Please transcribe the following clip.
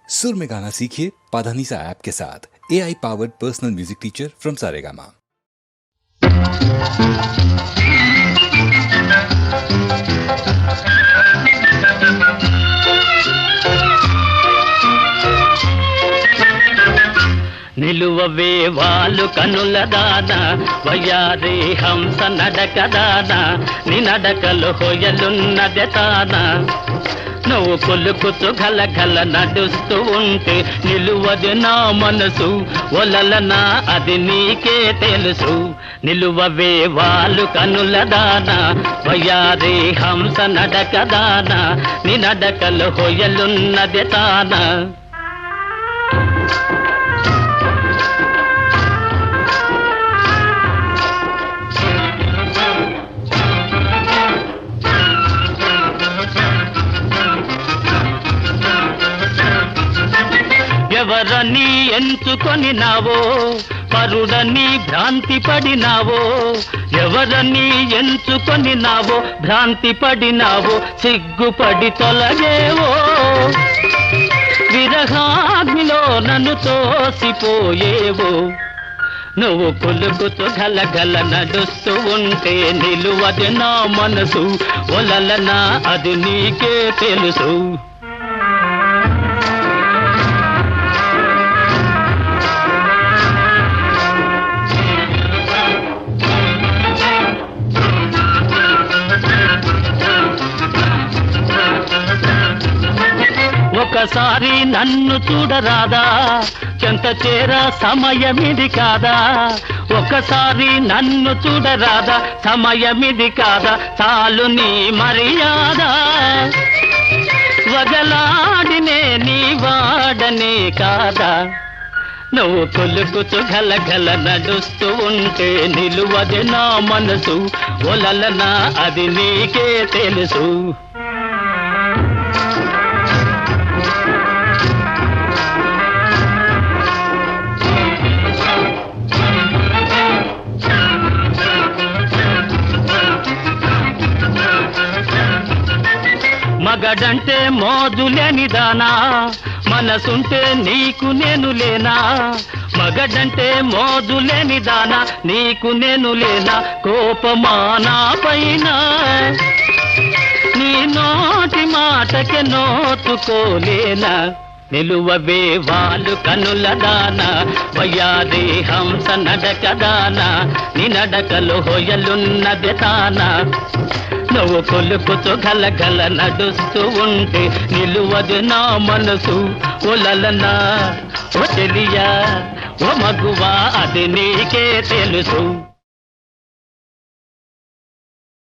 सुर में गाना सीखिए पाधानीसा ऐप के साथ। AI powered personal music teacher from Saregama. నిలువవే వాలు కనుల దానా వయ్యారి హంస నడక దానా నీ నడకలు హొయలున్నదే తానా నువ్వు కొలుకుతూ గలగల నడుస్తూ ఉంటే నిలువది నా మనసు ఒలలనా అది నీకే తెలుసు నిలువవే వాలు కనుల దానా వయ్యారి హంస నడక దానా నీ నడకలు హొయలున్నదే తానా ఎవరని ఎంచుకొని నావో పరుడని భ్రాంతి పడినావో ఎవరని ఎంచుకొని నావో భ్రాంతి పడినావో సిగ్గుపడి తొలగేవో విరహాగ్నిలో నన్ను తోసిపోయేవో నువ్వు కొలుకుతూ గలగల నడుస్తూ ఉంటే నిలువది నా మనసు ఒలలనా అది నీకే తెలుసు ఒకసారి నన్ను చూడరాదా చెంత చేర సమయమిది కాదా ఒకసారి నన్ను చూడరాదా సమయమిది కాదా చాలు నీ మర్యాద వగలాడినే నీ వాడనే కాదా నువ్వు కొలుకుతూ గలగల నడుస్తూ ఉంటే నిలువది నా మనసు ఒలలనా అది నీకే తెలుసు మగడంటే మోజులేని దానా మనసుంటే నీకు నేను లేనా మగడంటే మోజులేని దానా నీకు నేను లేనా కోపమానా పైన నీ నోటి మాటకి నోచుకోలేనా నిలువవే వాలు కనుల దానా వయ్యారి హంస నడక దానా నీ నడకలు హొయలున్నదే తానా నువ్వు కొలుకుతూ గలగల నడుస్తూ ఉంటే నిలువది నా మనసు ఒలలనా ఓ చెలియా ఓ మగువా అది నీకే తెలుసు